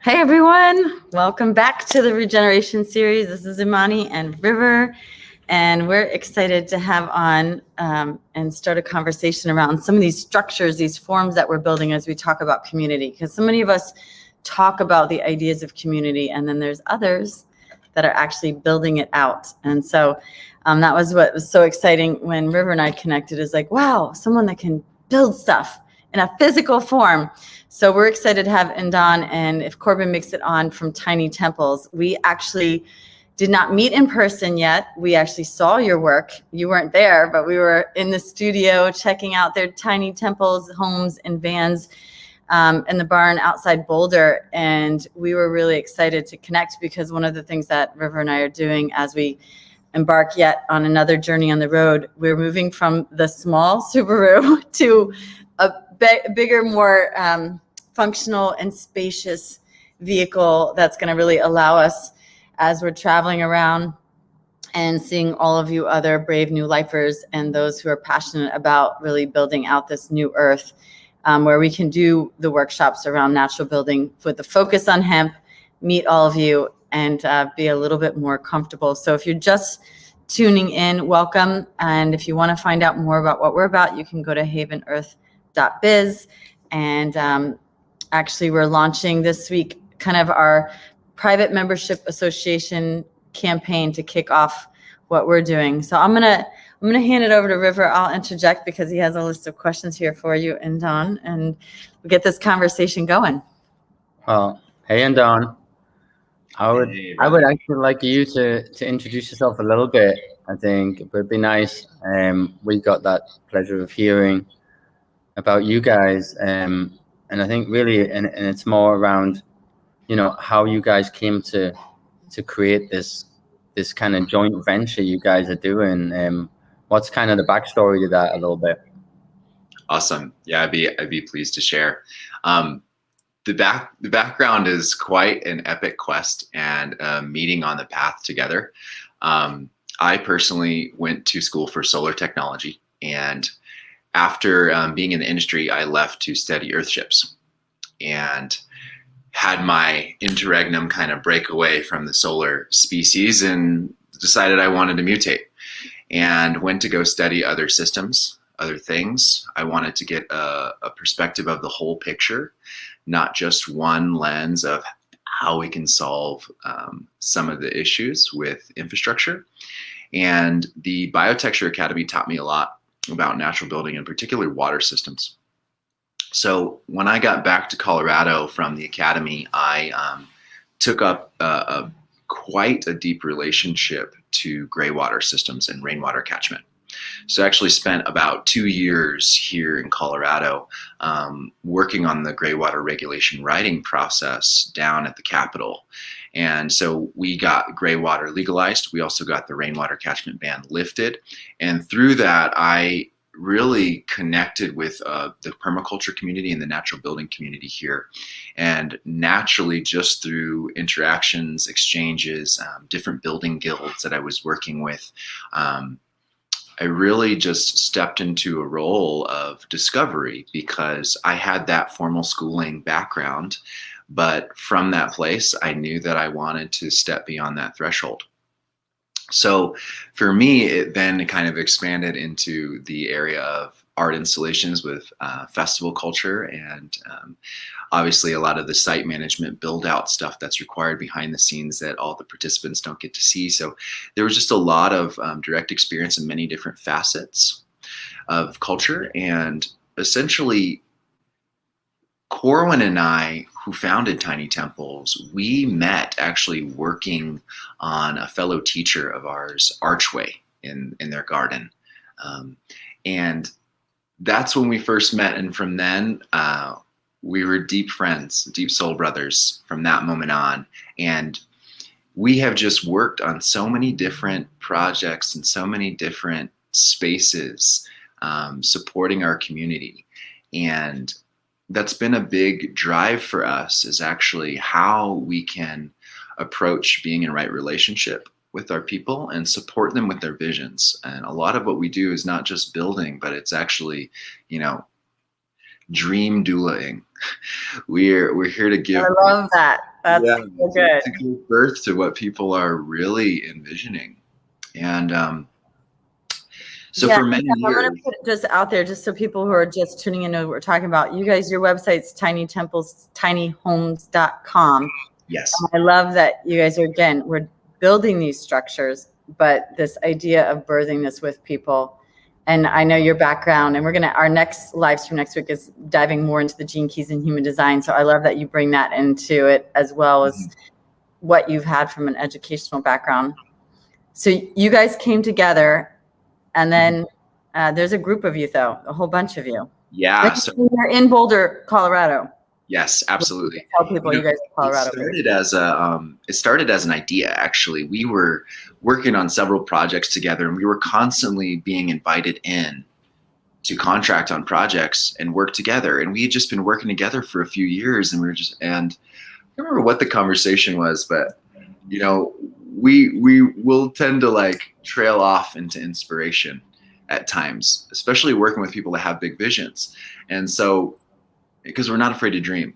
Hey everyone, welcome back to the Regeneration series. This is Imani and River, and we're excited to have on and start a conversation around some of these structures, these forms that we're building as we talk about community. Because so many of us talk about the ideas of community, and then there's others that are actually building it out. And so that was what was so exciting when River and I connected, is like, wow, someone that can build stuff in a physical form. So we're excited to have Indon, and if Corbin makes it on, from Tiny Temples. We actually did not meet in person yet. We actually saw your work. You weren't there, but we were in the studio checking out their tiny temples, homes, and vans in the barn outside Boulder. And we were really excited to connect, because one of the things that River and I are doing as we embark yet on another journey on the road, we're moving from the small Subaru to a bigger, more functional and spacious vehicle that's going to really allow us, as we're traveling around and seeing all of you other brave new lifers and those who are passionate about really building out this new earth, where we can do the workshops around natural building with the focus on hemp, meet all of you, and be a little bit more comfortable. So if you're just tuning in, welcome. And if you want to find out more about what we're about, you can go to havenearth.biz. And actually, we're launching this week kind of our private membership association campaign to kick off what we're doing. So I'm gonna hand it over to River. I'll interject because he has a list of questions here for you and Don, and we'll get this conversation going. Well, hey, and Don. I would actually like you to introduce yourself a little bit. I think it would be nice. We got that pleasure of hearing about you guys, and I think really, and it's more around, how you guys came to create this kind of joint venture you guys are doing. What's kind of the backstory to that a little bit? Awesome. Yeah, I'd be pleased to share. The background is quite an epic quest and a meeting on the path together. I personally went to school for solar technology, and after being in the industry, I left to study earthships and had my interregnum kind of break away from the solar species, and decided I wanted to mutate, and went to go study other systems, other things. I wanted to get a perspective of the whole picture, not just one lens of how we can solve some of the issues with infrastructure. And the Biotecture Academy taught me a lot about natural building, in particular water systems. So when I got back to Colorado from the academy, I took up quite a deep relationship to gray water systems and rainwater catchment. So I actually spent about 2 years here in Colorado working on the gray water regulation writing process down at the Capitol. And so we got gray water legalized. We also got the rainwater catchment ban lifted. And through that, I really connected with the permaculture community and the natural building community here. And naturally, just through interactions, exchanges, different building guilds that I was working with, I really just stepped into a role of discovery, because I had that formal schooling background. But from that place, I knew that I wanted to step beyond that threshold. So for me, it then kind of expanded into the area of art installations with festival culture, and obviously a lot of the site management build out stuff that's required behind the scenes that all the participants don't get to see. So there was just a lot of direct experience in many different facets of culture. And essentially, Corwin and I, who founded Tiny Temples, we met actually working on a fellow teacher of ours, Archway, in their garden. And that's when we first met. And from then, we were deep friends, deep soul brothers from that moment on. And we have just worked on so many different projects and so many different spaces, supporting our community. And that's been a big drive for us, is actually how we can approach being in right relationship with our people and support them with their visions. And a lot of what we do is not just building, but it's actually, dream doulaing. We're here to give. I love that. That's yeah, so good. to give birth to what people are really envisioning. And so Yeah, for many I'm years, going to put it just out there, just so people who are just tuning in know what we're talking about. You guys, your website's tinytemples.tinyhomes.com. yes, I love that you guys are, again, we're building these structures, but this idea of birthing this with people. And I know your background, and our next live stream next week is diving more into the gene keys in human design. So I love that you bring that into it, as well as what you've had from an educational background. So you guys came together, and then there's a group of you, though, a whole bunch of you. yeah. So you're in Boulder, Colorado. yes, absolutely. Tell people you guys are Colorado. It started as an idea. Actually, we were working on several projects together, and we were constantly being invited in to contract on projects and work together. And we had just been working together for a few years, and and I don't remember what the conversation was, but we will tend to like trail off into inspiration at times, especially working with people that have big visions. And so, because we're not afraid to dream.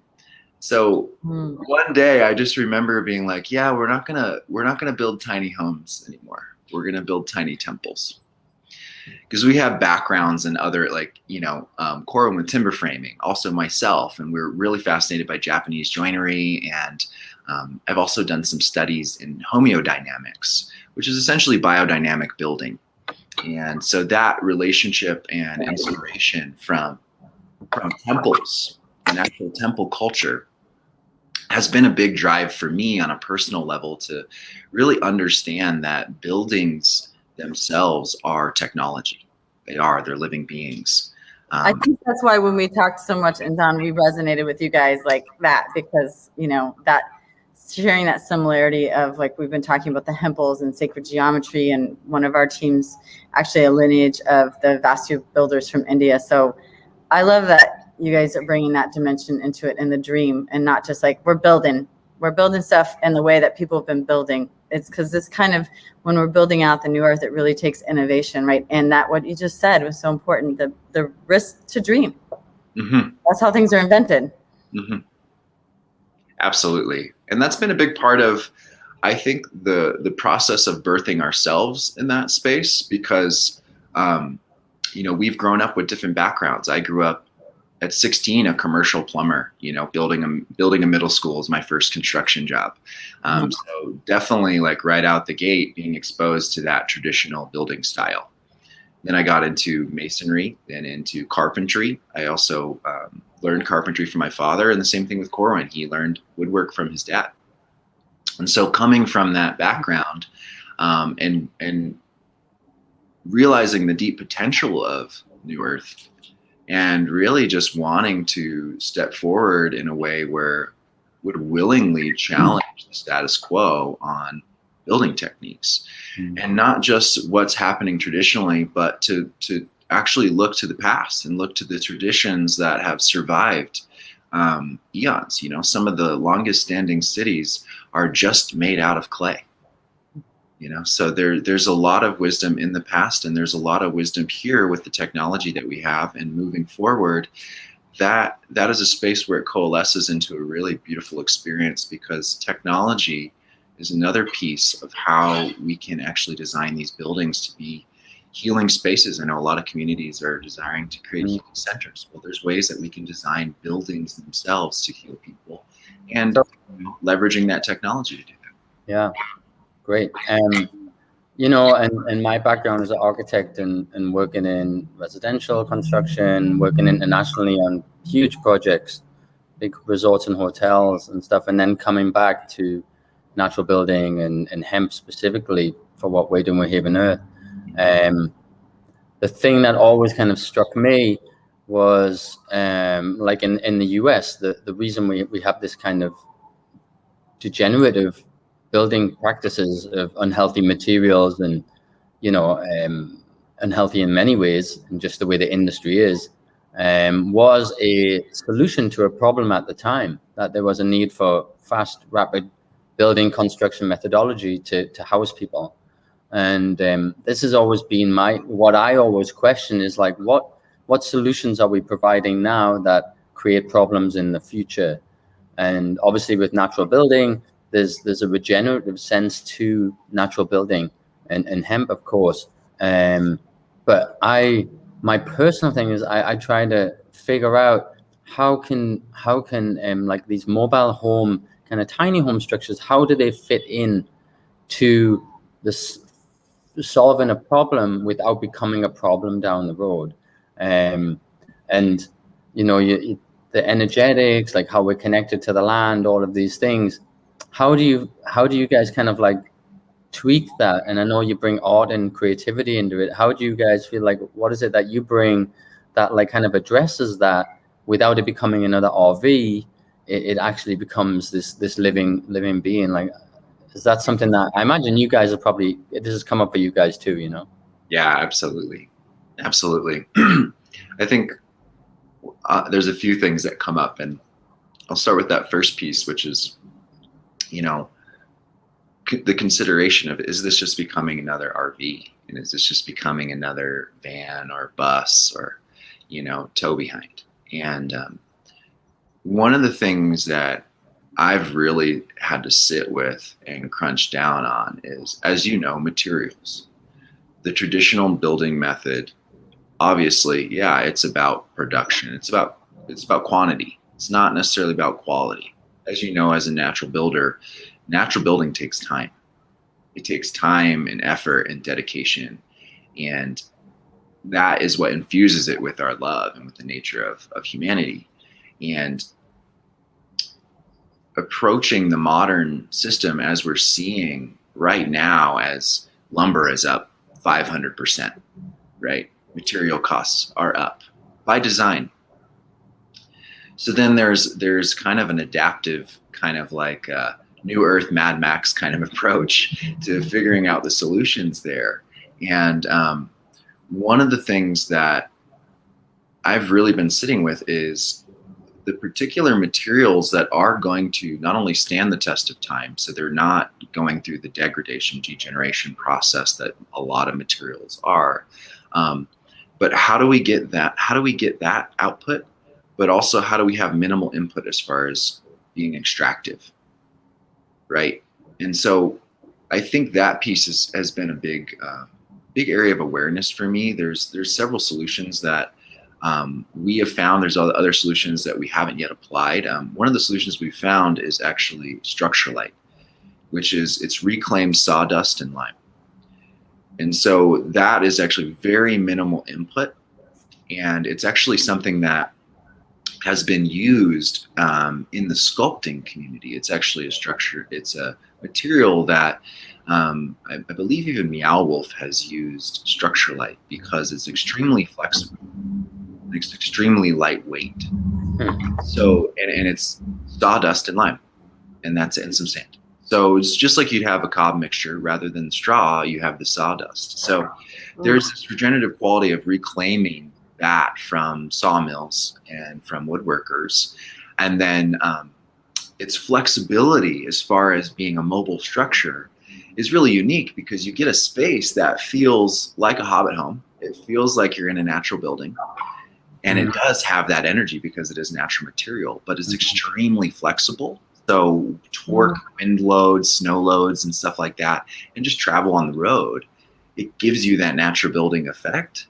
So one day I just remember being like, yeah, we're not gonna build tiny homes anymore. We're gonna build tiny temples. Because we have backgrounds in other, Corwin with timber framing, also myself, and we're really fascinated by Japanese joinery. And I've also done some studies in homeodynamics, which is essentially biodynamic building. And so that relationship and inspiration from temples and actual temple culture has been a big drive for me on a personal level to really understand that buildings themselves are technology. They're living beings. I think that's why when we talked so much, and Don, we resonated with you guys like that, because, that sharing that similarity of, like, we've been talking about the Hempels and sacred geometry, and one of our teams, actually a lineage of the Vastu builders from India. So I love that you guys are bringing that dimension into it in the dream, and not just like we're building stuff in the way that people have been building. It's because this kind of, when we're building out the new earth, it really takes innovation, right? And that what you just said was so important, the risk to dream. Mm-hmm. That's how things are invented. Mm-hmm. Absolutely. And that's been a big part of, I think, the process of birthing ourselves in that space, because, we've grown up with different backgrounds. I grew up at 16, a commercial plumber, building a middle school is my first construction job. So definitely, like, right out the gate, being exposed to that traditional building style. Then I got into masonry, then into carpentry. I also learned carpentry from my father, and the same thing with Corwin. He learned woodwork from his dad. And so coming from that background, and realizing the deep potential of New Earth, and really just wanting to step forward in a way where would willingly challenge the status quo on building techniques, and not just what's happening traditionally, but to actually look to the past and look to the traditions that have survived eons. Some of the longest standing cities are just made out of clay. So there's a lot of wisdom in the past, and there's a lot of wisdom here with the technology that we have, and moving forward, that is a space where it coalesces into a really beautiful experience, because technology is another piece of how we can actually design these buildings to be healing spaces. I know a lot of communities are desiring to create healing centers. Well, there's ways that we can design buildings themselves to heal people, and leveraging that technology to do that. Yeah. Great. And my background as an architect and working in residential construction, working internationally on huge projects, big resorts and hotels and stuff, and then coming back to natural building and hemp specifically for what we're doing with Haven Earth. The thing that always kind of struck me was, like in the US, the reason we have this kind of degenerative building practices of unhealthy materials and, unhealthy in many ways, and just the way the industry is, was a solution to a problem at the time, that there was a need for fast, rapid building construction methodology to house people. And this has always been what I always question is, like, what solutions are we providing now that create problems in the future? And obviously with natural building, there's a regenerative sense to natural building and hemp, of course. But my personal thing is I try to figure out how can like these mobile home kind of tiny home structures, how do they fit in to this solving a problem without becoming a problem down the road. And the energetics, like how we're connected to the land, all of these things. How do you guys kind of like tweak that? And I know you bring art and creativity into it. How do you guys feel like, what is it that you bring that like kind of addresses that without it becoming another RV? It actually becomes this living being. Like, is that something that I imagine you guys are probably, this has come up for you guys too, you know? Yeah, absolutely. Absolutely. I think there's a few things that come up, and I'll start with that first piece, which is, the consideration of, is this just becoming another RV? And is this just becoming another van or bus or, tow behind? And one of the things that I've really had to sit with and crunch down on is, as you know, materials. The traditional building method, obviously, yeah, it's about production. It's about quantity. It's not necessarily about quality. As you know, as a natural builder, natural building takes time. It takes time and effort and dedication. And that is what infuses it with our love and with the nature of humanity. And approaching the modern system as we're seeing right now, as lumber is up 500%, right? Material costs are up by design. So then there's kind of an adaptive, kind of like a New Earth, Mad Max kind of approach to figuring out the solutions there. And one of the things that I've really been sitting with is the particular materials that are going to not only stand the test of time, so they're not going through the degradation, degeneration process that a lot of materials are, but how do we get that output, but also how do we have minimal input as far as being extractive, right? And so I think that piece has been a big area of awareness for me. There's several solutions that we have found. There's other solutions that we haven't yet applied. One of the solutions we found is actually Structurelite, which is it's reclaimed sawdust and lime. And so that is actually very minimal input. And it's actually something that has been used in the sculpting community. It's actually it's a material that I believe even Meow Wolf has used Structurelite because it's extremely flexible. It's extremely lightweight. So, and it's sawdust and lime, and that's it, and some sand. So it's just like you'd have a cob mixture. Rather than straw, you have the sawdust. So there's this regenerative quality of reclaiming that from sawmills and from woodworkers. And then its flexibility as far as being a mobile structure is really unique because you get a space that feels like a hobbit home. It feels like you're in a natural building. And it does have that energy because it is natural material, but it's extremely flexible. So torque, wind loads, snow loads, and stuff like that, and just travel on the road, it gives you that natural building effect.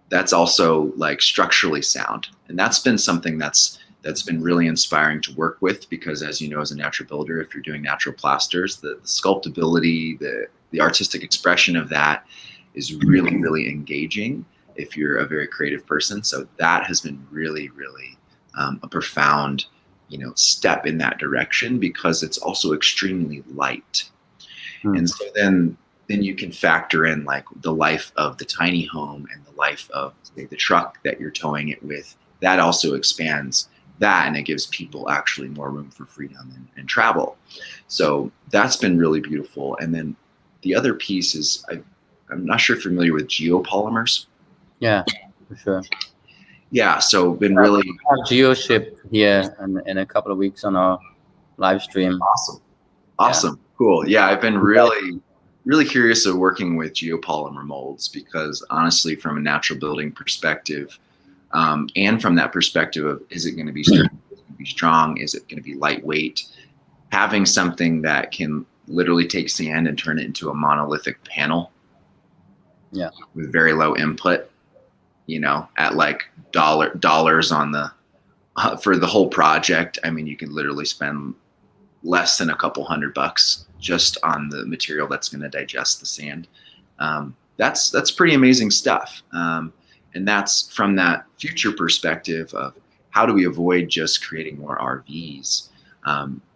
That's also like structurally sound. And that's been something that's been really inspiring to work with because, as you know, as a natural builder, if you're doing natural plasters, the sculptability, the artistic expression of that is really, really engaging if you're a very creative person. So that has been really, really a profound, step in that direction because it's also extremely light. And so then you can factor in like the life of the tiny home and the life of, say, the truck that you're towing it with. That also expands that, and it gives people actually more room for freedom and travel. So that's been really beautiful. And then the other piece is, I'm not sure if you're familiar with geopolymers. Yeah, for sure. Yeah, so been really have GeoShip here in a couple of weeks on our live stream. Awesome, cool. Yeah, I've been really curious of working with geopolymer molds because honestly, from a natural building perspective, and from that perspective of is it going to be be strong? Is it going to be lightweight? Having something that can literally take sand and turn it into a monolithic panel with very low input, at like dollars on the for the whole project. I mean, you can literally spend less than a couple $100 just on the material that's going to digest the sand. That's pretty amazing stuff. And that's from that future perspective of how do we avoid just creating more RVs,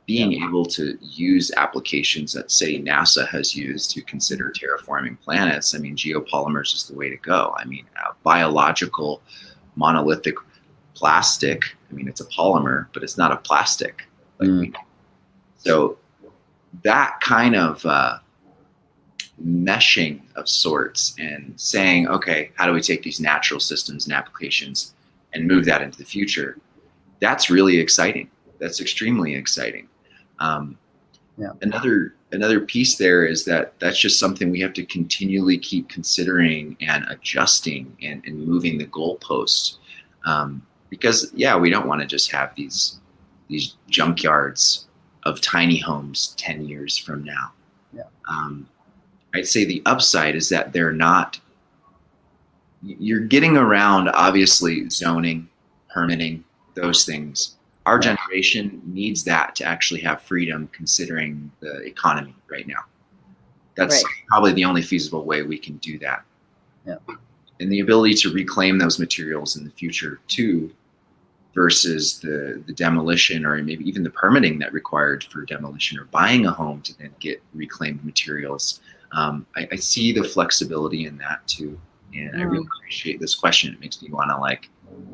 being able to use applications that, say, NASA has used to consider terraforming planets. I mean, geopolymers is the way to go. I mean, biological monolithic plastic. I mean, it's a polymer, but it's not a plastic. So that kind of meshing of sorts and saying, okay, how do we take these natural systems and applications and move that into the future? That's really exciting. That's extremely exciting. Another piece there is that's just something we have to continually keep considering and adjusting and moving the goalposts. Because we don't want to just have these junkyards of tiny homes 10 years from now. I'd say the upside is that you're getting around, obviously, zoning, permitting, those things. Our generation needs that to actually have freedom considering the economy right now. That's probably the only feasible way we can do that. And the ability to reclaim those materials in the future too, versus the demolition or maybe even the permitting that required for demolition or buying a home to then get reclaimed materials. I see the flexibility in that too. And I really appreciate this question. It makes me want to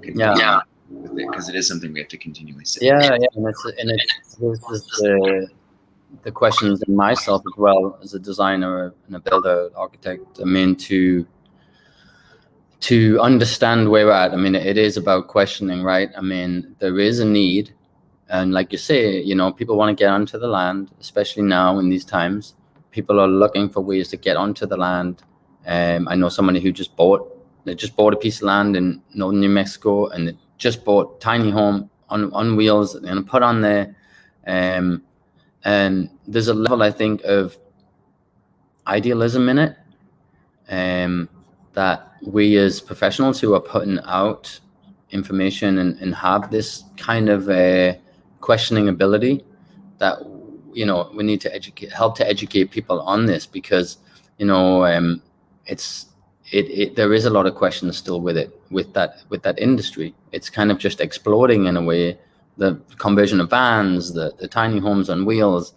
continue with it, because it is something we have to continually say. And it's the questions in myself as well as a designer and a builder, architect. I mean, to understand where we're at. I mean, it is about questioning, right? I mean, there is a need, and like you say, people want to get onto the land, especially now in these times. People are looking for ways to get onto the land. I know somebody who just bought a piece of land in northern New Mexico, and they just bought tiny home on wheels and put on there. And there's a level, I think, of idealism in it, that we as professionals who are putting out information and have this kind of a questioning ability, that we need to help to educate people on this, because there is a lot of questions still with that industry. It's kind of just exploding in a way. The conversion of vans, the tiny homes on wheels,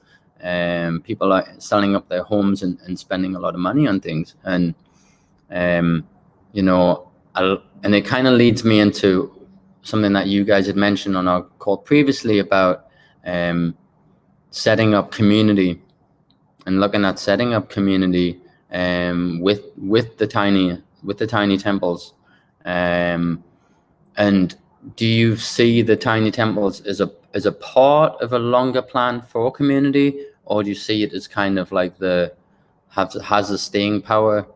people are selling up their homes and spending a lot of money on things. And and it kind of leads me into something that you guys had mentioned on our call previously about setting up community and looking at setting up community with the tiny temples. And do you see the tiny temples as a part of a longer plan for community, or do you see it as kind of like has a staying power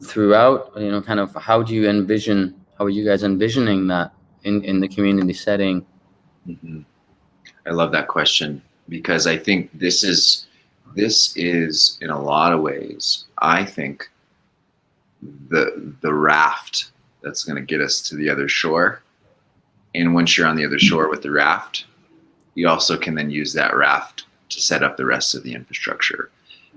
throughout? Kind of how are you guys envisioning that in the community setting? Mm-hmm. I love that question, because I think this is in a lot of ways, I think, the raft that's going to get us to the other shore. And once you're on the other shore with the raft, you also can then use that raft to set up the rest of the infrastructure.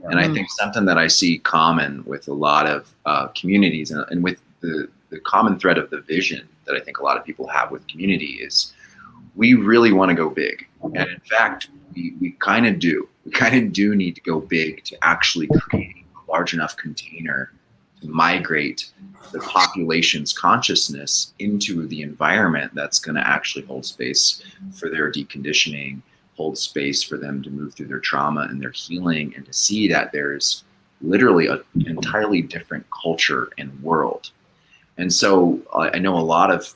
And I think something that I see common with a lot of communities, and with the common thread of the vision that I think a lot of people have with community, is we really want to go big. And in fact, we kind of do. We kind of do need to go big to actually create a large enough container to migrate the population's consciousness into the environment that's going to actually hold space for their deconditioning, hold space for them to move through their trauma and their healing, and to see that there's literally an entirely different culture and world. And so I know a lot of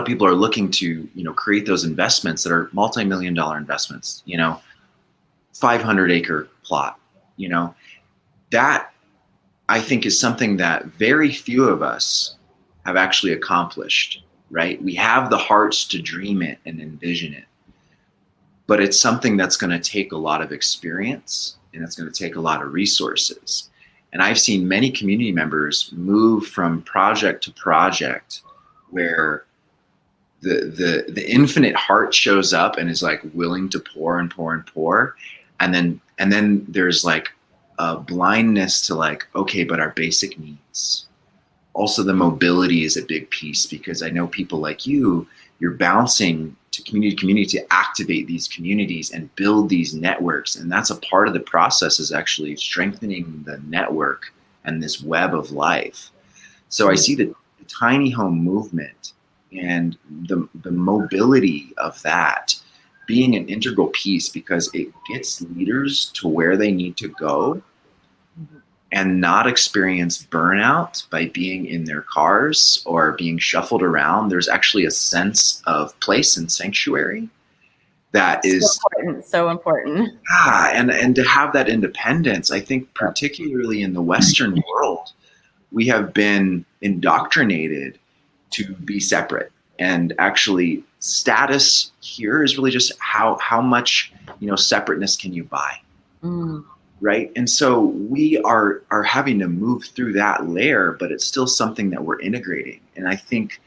people are looking to, create those investments that are multi-million-dollar investments, 500-acre plot, that I think is something that very few of us have actually accomplished right? We have the hearts to dream it and envision it, but it's something that's going to take a lot of experience, and it's going to take a lot of resources. And I've seen many community members move from project to project where the infinite heart shows up and is like willing to pour and pour and pour. And then there's like a blindness to like, okay, but our basic needs. Also, the mobility is a big piece, because I know people like you're bouncing to community to activate these communities and build these networks. And that's a part of the process, is actually strengthening the network and this web of life. So I see the tiny home movement and the mobility of that being an integral piece, because it gets leaders to where they need to go and not experience burnout by being in their cars or being shuffled around. There's actually a sense of place and sanctuary that is so important. And to have that independence. I think particularly in the Western world, we have been indoctrinated to be separate, and actually status here is really just how much, separateness can you buy? Right? And so we are having to move through that layer, but it's still something that we're integrating. And I think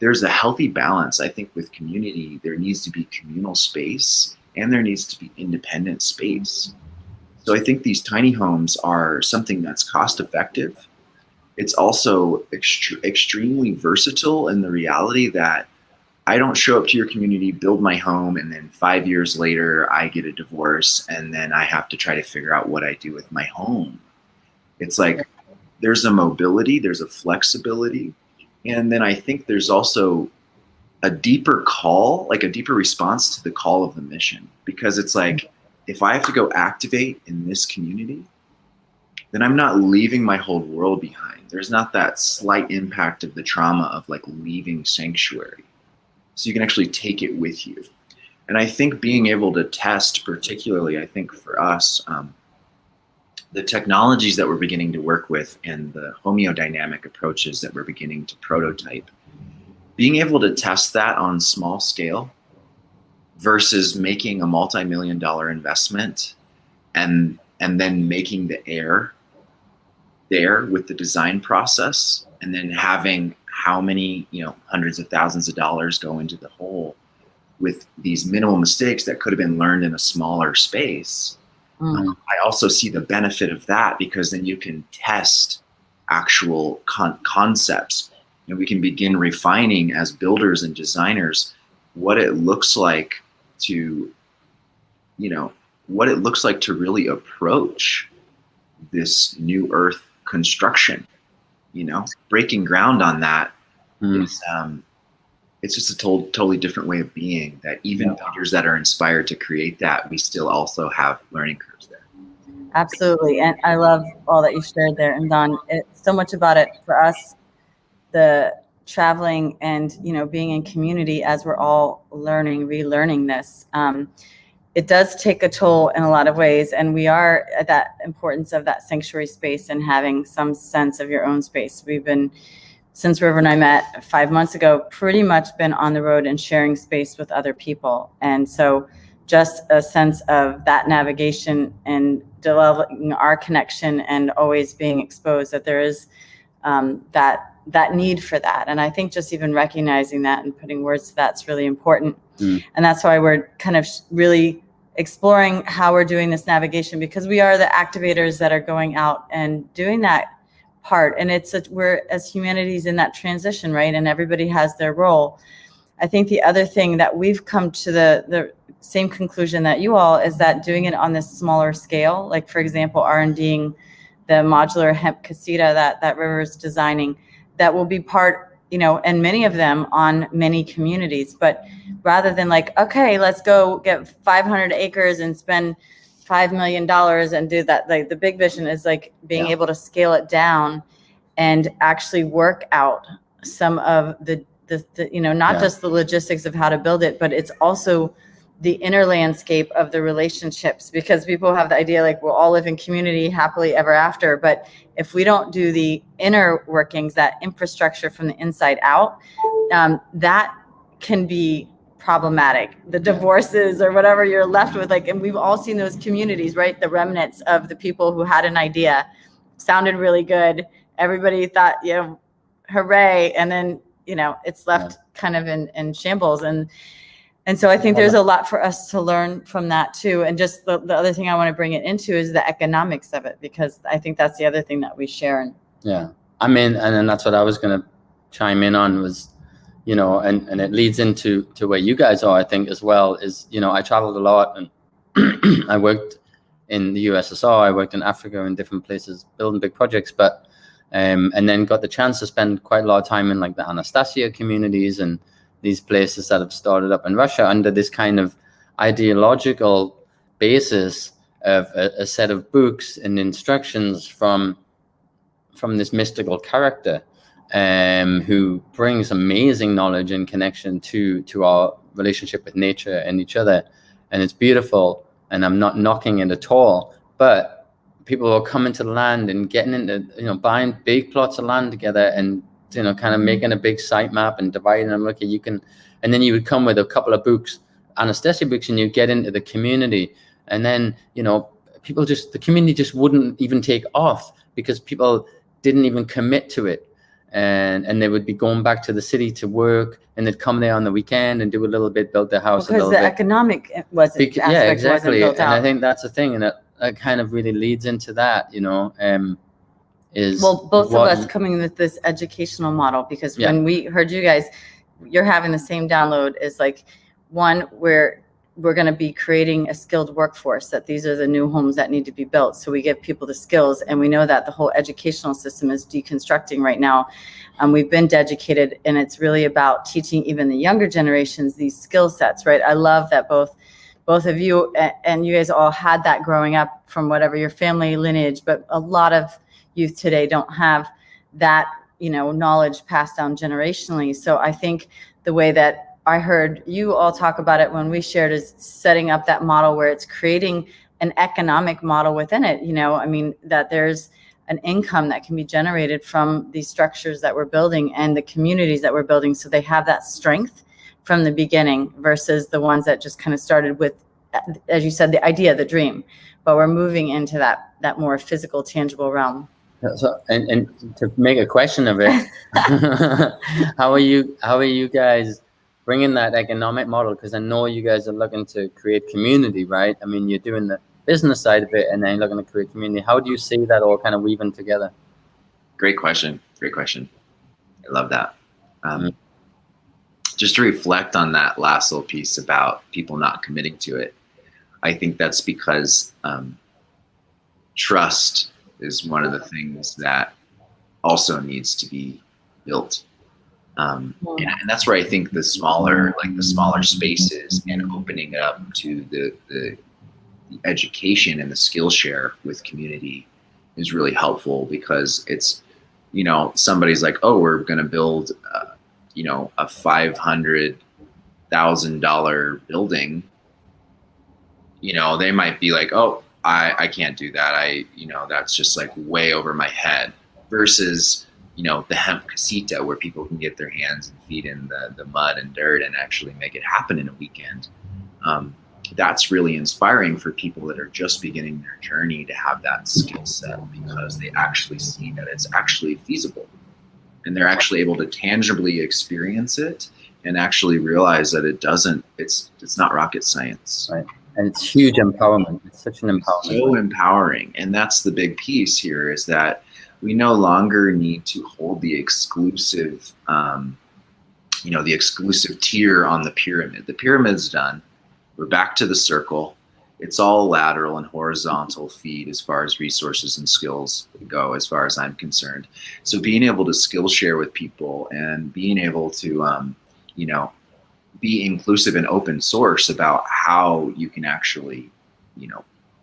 there's a healthy balance. I think with community, there needs to be communal space and there needs to be independent space. So I think these tiny homes are something that's cost effective. It's also extremely versatile in the reality that I don't show up to your community, build my home, and then 5 years later I get a divorce and then I have to try to figure out what I do with my home. It's like there's a mobility, there's a flexibility, and then I think there's also a deeper call, like a deeper response to the call of the mission. Because it's like, if I have to go activate in this community, then I'm not leaving my whole world behind. There's not that slight impact of the trauma of like leaving sanctuary. So you can actually take it with you. And I think being able to test, particularly, I think for us, the technologies that we're beginning to work with and the homeodynamic approaches that we're beginning to prototype, being able to test that on small scale versus making a multi-million-dollar investment and then making the air there with the design process, and then having how many, hundreds of thousands of dollars go into the hole with these minimal mistakes that could have been learned in a smaller space. I also see the benefit of that, because then you can test actual concepts, and we can begin refining as builders and designers what it looks like to, really approach this new earth construction. Breaking ground on that is, it's just a totally different way of being, that even builders that are inspired to create that, we still also have learning curves there. Absolutely. And I love all that you shared there. And Don, it's so much about it for us, the traveling and, being in community as we're all relearning this. It does take a toll in a lot of ways. And we are at that importance of that sanctuary space and having some sense of your own space. We've been, since River and I met 5 months ago, pretty much been on the road and sharing space with other people. And so just a sense of that navigation and developing our connection and always being exposed that there is that need for that. And I think just even recognizing that and putting words to that's really important. And that's why we're kind of really exploring how we're doing this navigation, because we are the activators that are going out and doing that part. And we're as humanities in that transition, right? And everybody has their role. I think the other thing that we've come to the same conclusion that you all is that doing it on this smaller scale, like for example, R&Ding the modular hemp casita that River's designing, that will be part, and many of them on many communities. But rather than like, okay, let's go get 500 acres and spend $5 million and do that, like the big vision is like being able to scale it down and actually work out some of the not just the logistics of how to build it, but it's also the inner landscape of the relationships, because people have the idea like we'll all live in community happily ever after. But if we don't do the inner workings, that infrastructure from the inside out, that can be problematic. The divorces or whatever you're left with, like, and we've all seen those communities, right? The remnants of the people who had an idea, sounded really good. Everybody thought, hooray. And then, it's left kind of in shambles. And so I think there's a lot for us to learn from that too. And just the other thing I want to bring it into is the economics of it, because I think that's the other thing that we share. Yeah. I mean, and then that's what I was going to chime in on was, and it leads into where you guys are, I think, as well, is, I traveled a lot and I worked in the USSR, I worked in Africa in different places, building big projects, but, and then got the chance to spend quite a lot of time in like the Anastasia communities and these places that have started up in Russia under this kind of ideological basis of a set of books and instructions from this mystical character who brings amazing knowledge and connection to our relationship with nature and each other. And it's beautiful, and I'm not knocking it at all, but people are coming to the land and getting into, buying big plots of land together and kind of making a big site map and dividing them. Look, and then you would come with a couple of books, Anastasia books, and you get into the community. And then, the community just wouldn't even take off because people didn't even commit to it. And they would be going back to the city to work, and they'd come there on the weekend and do a little bit, build their house a little bit. Because the economic wasn't exactly. Built out. And I think that's the thing, and that kind of really leads into that, is both of us coming with this educational model, because when we heard you guys, you're having the same download as like, one, we're going to be creating a skilled workforce, that these are the new homes that need to be built. So we give people the skills, and we know that the whole educational system is deconstructing right now. We've been educated, and it's really about teaching even the younger generations these skill sets, right? I love that both of you and you guys all had that growing up from whatever your family lineage, but a lot of youth today don't have that, knowledge passed down generationally. So I think the way that I heard you all talk about it when we shared is setting up that model where it's creating an economic model within it. That there's an income that can be generated from these structures that we're building and the communities that we're building, so they have that strength from the beginning versus the ones that just kind of started with, as you said, the idea, the dream, but we're moving into that more physical, tangible realm. So, and to make a question of it, how are you guys bringing that economic model? Because I know you guys are looking to create community, right? I mean, you're doing the business side of it, and then you're looking to create community. How do you see that all kind of weaving together? Great question. I love that. Just to reflect on that last little piece about people not committing to it, I think that's because trust is one of the things that also needs to be built. And that's where I think the smaller spaces and opening up to the education and the skill share with community is really helpful, because it's, somebody's like, oh, we're going to build, a $500,000 building. They might be like, oh, I can't do that. That's just like way over my head, versus, the hemp casita, where people can get their hands and feet in the mud and dirt and actually make it happen in a weekend. That's really inspiring for people that are just beginning their journey to have that skill set, because they actually see that it's actually feasible, and they're actually able to tangibly experience it and actually realize that it's not rocket science. Right. And it's huge empowerment. It's such an empowerment. So empowering. And that's the big piece here, is that we no longer need to hold the exclusive, the exclusive tier on the pyramid. The pyramid's done. We're back to the circle. It's all lateral and horizontal feed as far as resources and skills go, as far as I'm concerned. So being able to skill share with people and being able to, be inclusive and open source about how you can actually,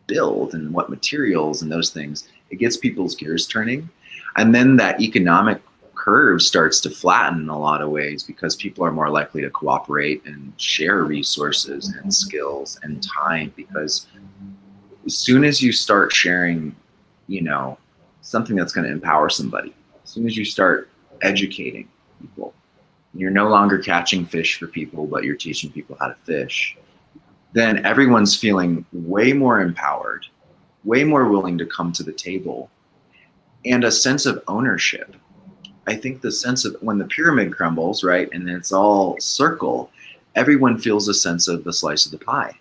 build and what materials and those things, it gets people's gears turning. And then that economic curve starts to flatten in a lot of ways, because people are more likely to cooperate and share resources and skills and time. Because as soon as you start sharing, something that's going to empower somebody, as soon as you start educating people, you're no longer catching fish for people, but you're teaching people how to fish, then everyone's feeling way more empowered, way more willing to come to the table, and a sense of ownership. I think the sense of when the pyramid crumbles, right, and it's all circle, everyone feels a sense of the slice of the pie.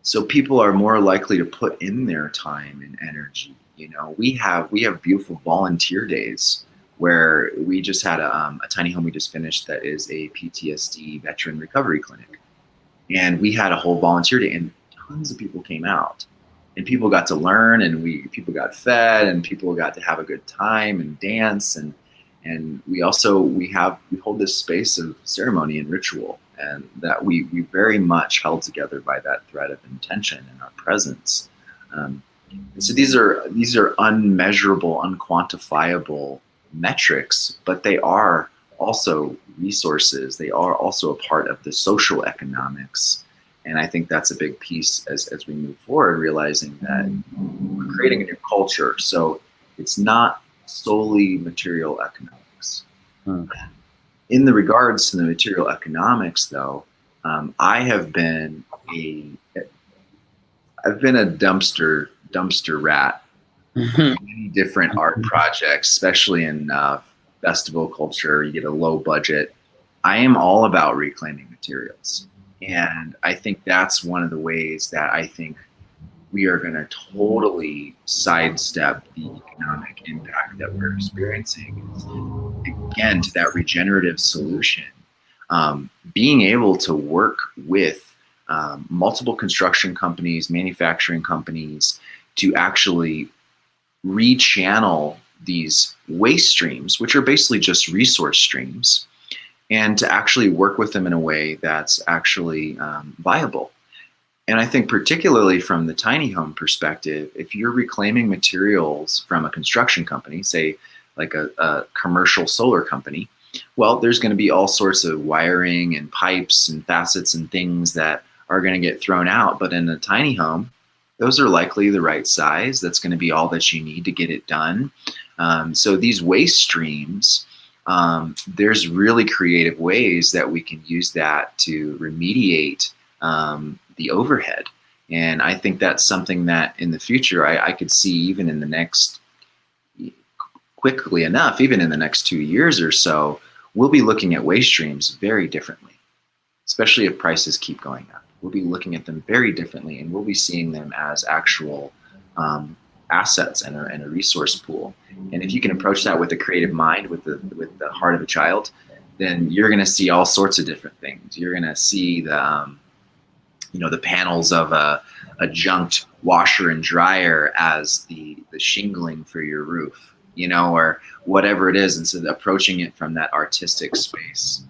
So people are more likely to put in their time and energy. You know, we have beautiful volunteer days where we just had a tiny home we just finished that is a PTSD veteran recovery clinic. And we had a whole volunteer day and tons of people came out. And people got to learn, and people got fed, and people got to have a good time and dance, and we hold this space of ceremony and ritual, and that we very much held together by that thread of intention and our presence. And so these are unmeasurable, unquantifiable metrics, but they are also resources. They are also a part of the social economics. And I think that's a big piece as we move forward, realizing that we're creating a new culture. So it's not solely material economics. In the regards to the material economics, though, I've been a dumpster rat in many different art projects, especially in festival culture. You get a low budget. I am all about reclaiming materials. And I think that's one of the ways that I think we are going to totally sidestep the economic impact that we're experiencing. Again, to that regenerative solution, being able to work with multiple construction companies, manufacturing companies, to actually rechannel these waste streams, which are basically just resource streams, and to actually work with them in a way that's actually viable. And I think particularly from the tiny home perspective, if you're reclaiming materials from a construction company, say like a commercial solar company, well, there's going to be all sorts of wiring and pipes and facets and things that are going to get thrown out. But in a tiny home, those are likely the right size. That's going to be all that you need to get it done. So these waste streams, there's really creative ways that we can use that to remediate the overhead. And I think that's something that in the future, I could see even in the next, quickly enough, even in the next 2 years or so, we'll be looking at waste streams very differently, especially if prices keep going up. We'll be looking at them very differently, and we'll be seeing them as actual assets and a resource pool. And if you can approach that with a creative mind, with the heart of a child, then you're going to see all sorts of different things. You're going to see the panels of a junked washer and dryer as the shingling for your roof, or whatever it is. And so approaching it from that artistic space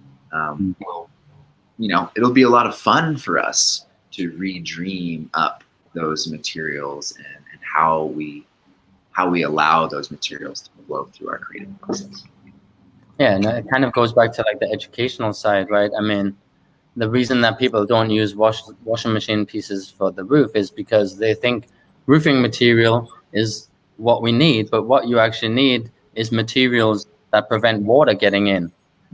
it'll be a lot of fun for us to redream up those materials and how we allow those materials to flow through our creative process. Yeah, and it kind of goes back to like the educational side, right? I mean, the reason that people don't use washing machine pieces for the roof is because they think roofing material is what we need, but what you actually need is materials that prevent water getting in.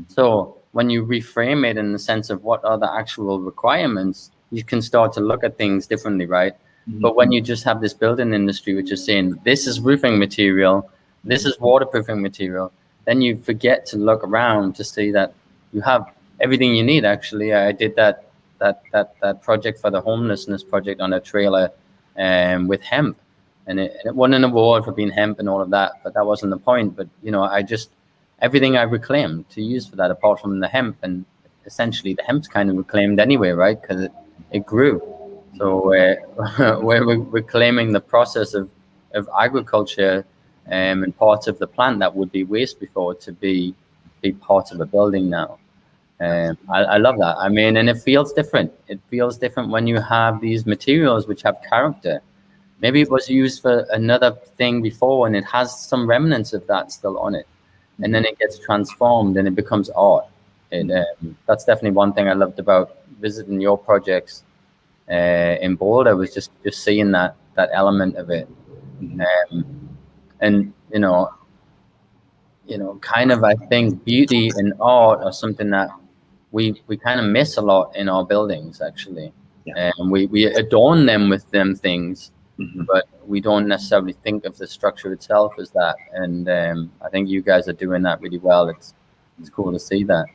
So when you reframe it in the sense of what are the actual requirements, you can start to look at things differently, right? Mm-hmm. But when you just have this building industry which is saying this is roofing material, this is waterproofing material, then you forget to look around to see that you have everything you need. Actually, I did that project for the homelessness project on a trailer with hemp, and it won an award for being hemp and all of that, but that wasn't the point. But everything I reclaimed to use for that, apart from the hemp, and essentially the hemp's kind of reclaimed anyway, right? Because it grew. So we're reclaiming the process of agriculture and parts of the plant that would be waste before to be parts of a building now. I love that. I mean, and it feels different. It feels different when you have these materials which have character. Maybe it was used for another thing before and it has some remnants of that still on it. And then it gets transformed and it becomes art. And that's definitely one thing I loved about visiting your projects in Boulder, was just seeing that element of it. And kind of, I think beauty and art are something that we kind of miss a lot in our buildings, actually. Yeah. And we adorn them with them things, Mhm. but we don't necessarily think of the structure itself as that. And I think you guys are doing that really well. It's cool to see that.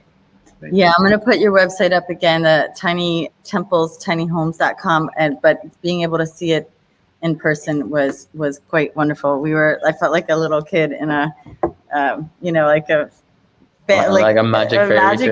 Yeah, I'm going to put your website up again, Tiny Temples, tinyhomes.com. But being able to see it in person was quite wonderful. I felt like a little kid in a, like a magic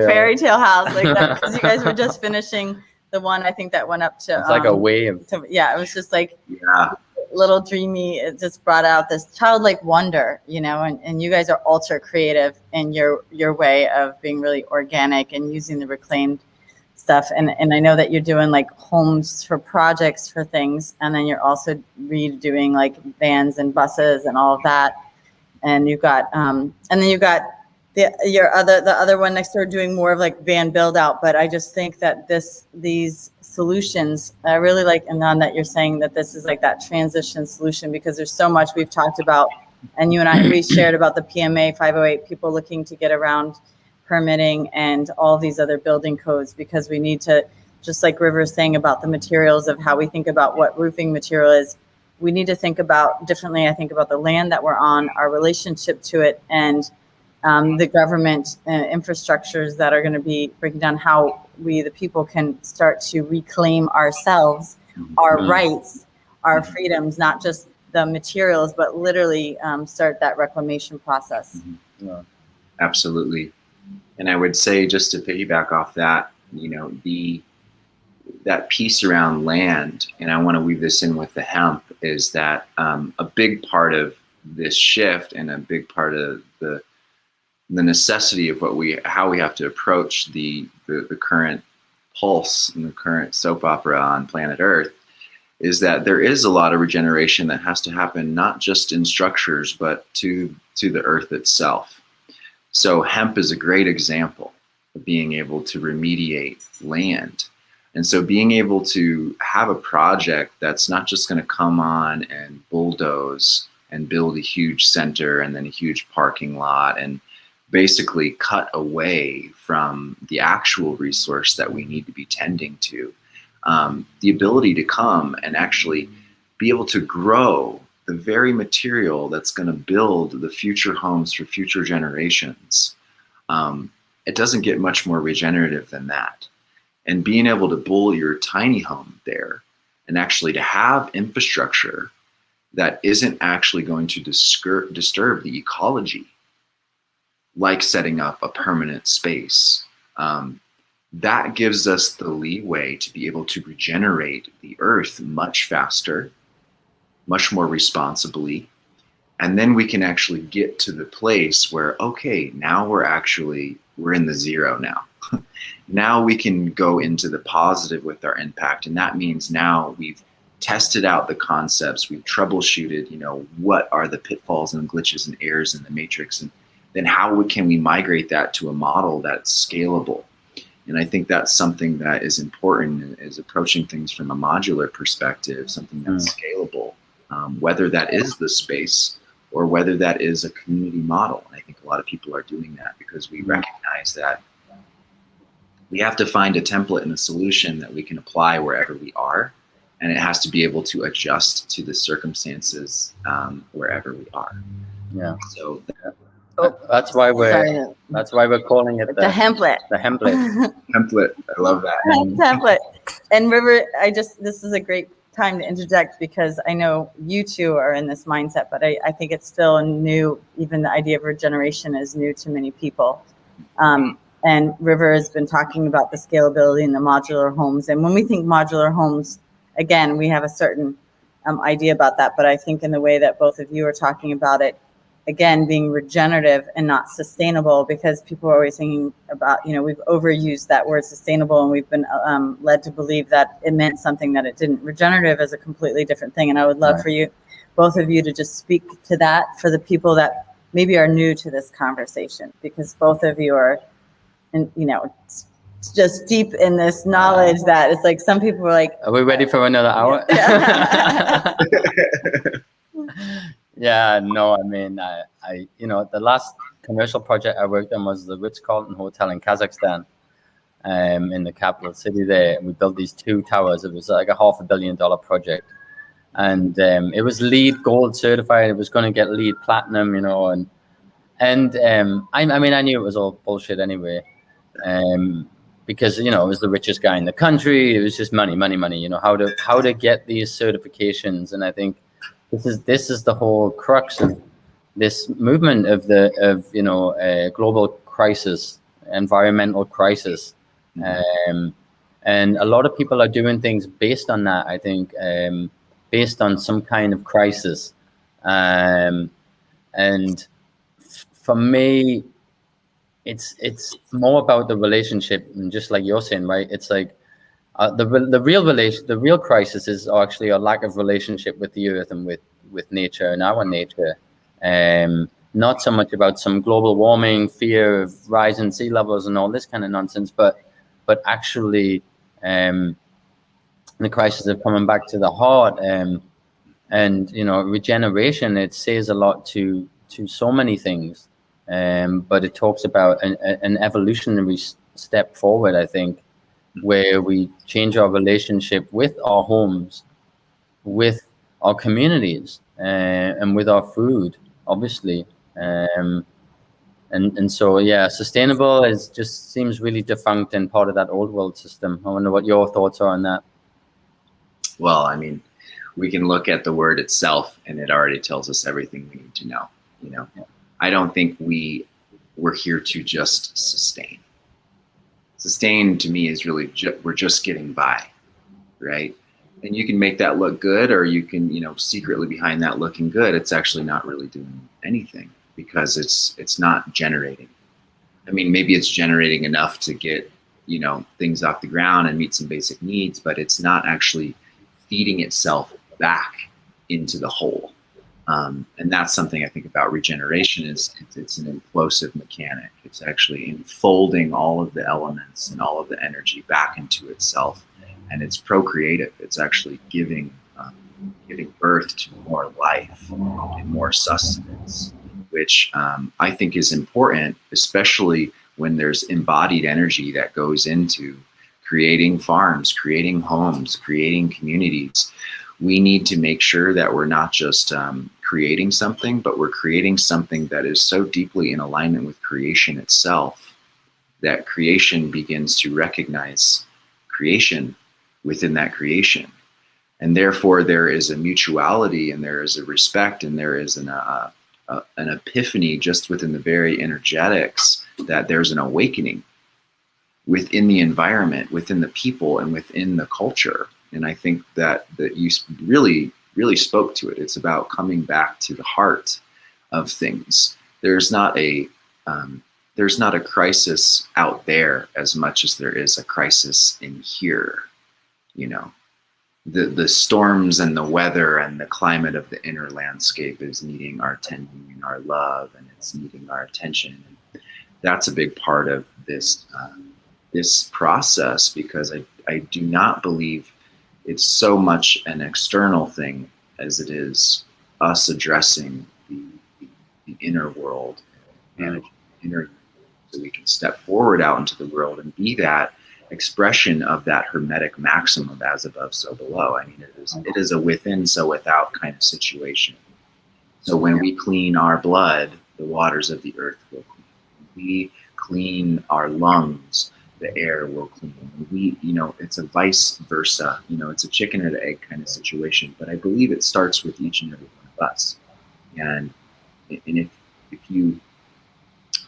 fairy tale house, like that, because you guys were just finishing the one, I think, that went up to. It's like a wave. It was just like Yeah. little dreamy. It just brought out this childlike wonder, and you guys are ultra creative in your way of being really organic and using the reclaimed stuff. And I know that you're doing like homes for projects for things, and then you're also redoing like vans and buses and all of that. And you've got and then you got the other one next door doing more of like van build out. But I just think that these solutions, I really like, Anand, that you're saying that this is like that transition solution, because there's so much we've talked about, and you and I, we shared about the PMA 508, people looking to get around permitting and all these other building codes, because we need to, just like River is saying about the materials of how we think about what roofing material is, we need to think about differently. I think about the land that we're on, our relationship to it, and the government infrastructures that are going to be breaking down how we, the people, can start to reclaim ourselves, our rights, our freedoms, not just the materials, but literally start that reclamation process. Yeah. Absolutely. And I would say, just to piggyback off that, that piece around land, and I want to weave this in with the hemp, is that a big part of this shift, and a big part of the necessity of how we have to approach the current pulse and the current soap opera on planet Earth, is that there is a lot of regeneration that has to happen, not just in structures, but to the earth itself. So hemp is a great example of being able to remediate land. And so being able to have a project that's not just going to come on and bulldoze and build a huge center and then a huge parking lot and basically cut away from the actual resource that we need to be tending to, the ability to come and actually be able to grow the very material that's going to build the future homes for future generations. It doesn't get much more regenerative than that. And being able to bull your tiny home there, and actually to have infrastructure that isn't actually going to disturb the ecology, like setting up a permanent space, that gives us the leeway to be able to regenerate the earth much faster, much more responsibly. And then we can actually get to the place where, okay, now we're in the zero now. Now we can go into the positive with our impact. And that means now we've tested out the concepts, we've troubleshooted, what are the pitfalls and glitches and errors in the matrix, and then how can we migrate that to a model that's scalable. And I think that's something that is important, is approaching things from a modular perspective, something that's scalable, whether that is the space or whether that is a community model. And I think a lot of people are doing that because we recognize that we have to find a template and a solution that we can apply wherever we are. And it has to be able to adjust to the circumstances wherever we are. Yeah. So that's why we're calling it the hemplet. The hemplet. Template. I love that. Template. And River, this is a great time to interject, because I know you two are in this mindset, but I think it's still new. Even the idea of regeneration is new to many people. And River has been talking about the scalability in the modular homes. And when we think modular homes, again, we have a certain idea about that. But I think in the way that both of you are talking about it, again, being regenerative and not sustainable, because people are always thinking about, we've overused that word sustainable, and we've been led to believe that it meant something that it didn't. Regenerative is a completely different thing. And I would love for you, both of you, to just speak to that for the people that maybe are new to this conversation, because both of you are, and just deep in this knowledge that it's like some people are like, are we ready for another hour? Yeah, no, I mean, I the commercial project I worked on was the Ritz-Carlton Hotel in Kazakhstan, in the capital city there. And we built these 2 towers. It was like a $500 million project. And it was LEED Gold certified. It was going to get LEED Platinum, you know. I mean, I knew it was all bullshit anyway. Because, you know, it was the richest guy in the country. It was just money, you know, how to get these certifications. And I think this is the whole crux of this movement of global crisis, environmental crisis. And a lot of people are doing things based on that, I think, based on some kind of crisis. And for me, it's more about the relationship, and just like you're saying, right? It's like the real crisis is actually a lack of relationship with the earth and with nature and our nature. Not so much about some global warming, fear of rising sea levels and all this kind of nonsense, but actually the crisis of coming back to the heart, and you know, regeneration. It says a lot to so many things. But it talks about an evolutionary step forward, I think, where we change our relationship with our homes, with our communities, and with our food, obviously. And so, yeah, sustainable just seems really defunct and part of that old world system. I wonder what your thoughts are on that. Well, I mean, we can look at the word itself, and it already tells us everything we need to know. You know. Yeah. I don't think we're here to just sustain. Sustain to me is really we're just getting by, right? And you can make that look good, or you can, you know, secretly behind that looking good, it's actually not really doing anything, because it's not generating. I mean, maybe it's generating enough to get, you know, things off the ground and meet some basic needs, but it's not actually feeding itself back into the whole. And that's something I think about regeneration is it's an implosive mechanic. It's actually enfolding all of the elements and all of the energy back into itself, and it's procreative. It's actually giving birth to more life and more sustenance, which I think is important, especially when there's embodied energy that goes into creating farms, creating homes, creating communities. We need to make sure that we're not just creating something, but we're creating something that is so deeply in alignment with creation itself that creation begins to recognize creation within that creation. And therefore there is a mutuality, and there is a respect, and there is an epiphany just within the very energetics, that there's an awakening within the environment, within the people, and within the culture. And I think that you really, really spoke to it. It's about coming back to the heart of things. There's not a crisis out there as much as there is a crisis in here. You know, the storms and the weather and the climate of the inner landscape is needing our tending and our love, and it's needing our attention. And that's a big part of this process, because I do not believe it's so much an external thing as it is us addressing the inner world and inner, so we can step forward out into the world and be that expression of that hermetic maxim of as above, so below. I mean, it is a within, so without kind of situation. So when we clean our blood, the waters of the earth will clean. When we clean our lungs, the air will clean. We, you know, it's a vice versa. You know, it's a chicken or the egg kind of situation. But I believe it starts with each and every one of us. And if you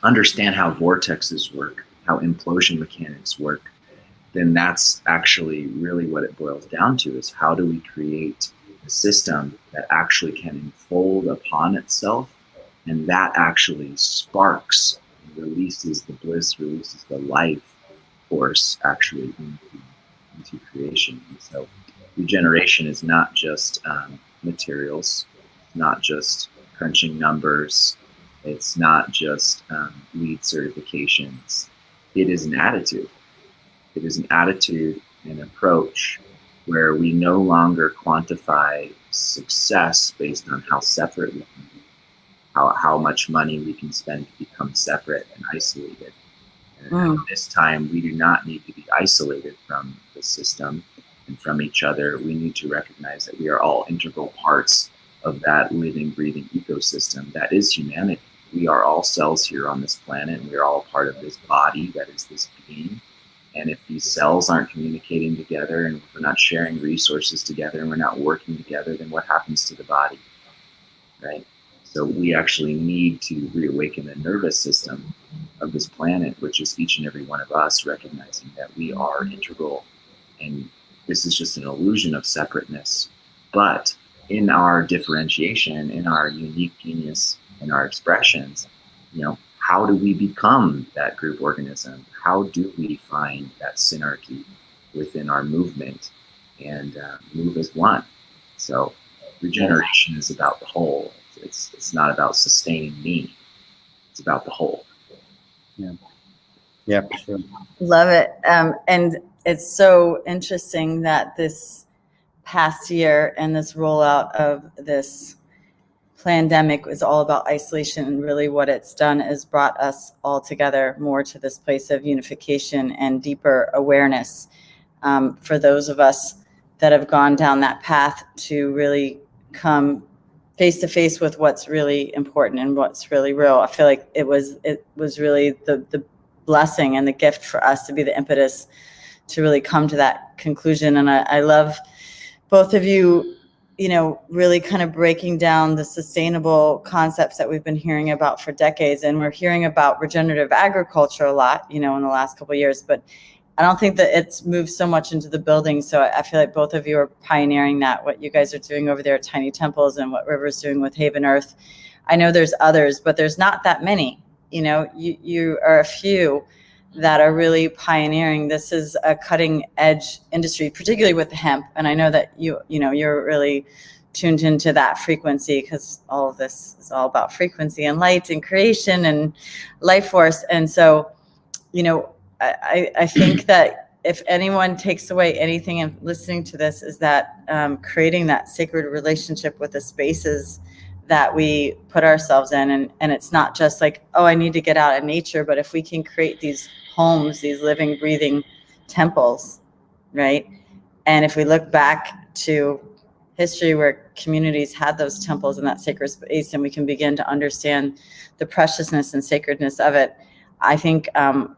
understand how vortexes work, how implosion mechanics work, then that's actually really what it boils down to, is how do we create a system that actually can enfold upon itself, and that actually sparks, releases the bliss, releases the life force actually into creation. And so regeneration is not just materials, not just crunching numbers, it's not just LEED certifications. It is an attitude. It is an attitude and approach where we no longer quantify success based on how separate we can be, how much money we can spend to become separate and isolated. And at this time, we do not need to be isolated from the system and from each other. We need to recognize that we are all integral parts of that living, breathing ecosystem that is humanity. We are all cells here on this planet, and we are all part of this body that is this being. And if these cells aren't communicating together, and if we're not sharing resources together, and we're not working together, then what happens to the body, right? So we actually need to reawaken the nervous system of this planet, which is each and every one of us recognizing that we are integral. And this is just an illusion of separateness. But in our differentiation, in our unique genius, in our expressions, how do we become that group organism? How do we find that synergy within our movement and move as one? So regeneration is about the whole. It's not about sustaining me. It's about the whole. Yeah, for sure. Love it. And it's so interesting that this past year and this rollout of this pandemic was all about isolation, and really what it's done is brought us all together more to this place of unification and deeper awareness. For those of us that have gone down that path to really come face to face with what's really important and what's really real, I feel like it was really the blessing and the gift for us to be the impetus to really come to that conclusion. And I love both of you, really kind of breaking down the sustainable concepts that we've been hearing about for decades. And we're hearing about regenerative agriculture a lot, in the last couple of years, but I don't think that it's moved so much into the building. So I feel like both of you are pioneering that, what you guys are doing over there at Tiny Temples and what River's doing with Haven Earth. I know there's others, but there's not that many. You are a few that are really pioneering. This is a cutting edge industry, particularly with hemp. And I know that you're really tuned into that frequency, because all of this is all about frequency and light and creation and life force. And so, I think that if anyone takes away anything in listening to this, is that creating that sacred relationship with the spaces that we put ourselves in. And it's not just like, oh, I need to get out in nature, but if we can create these homes, these living, breathing temples, right? And if we look back to history where communities had those temples in that sacred space, and we can begin to understand the preciousness and sacredness of it, I think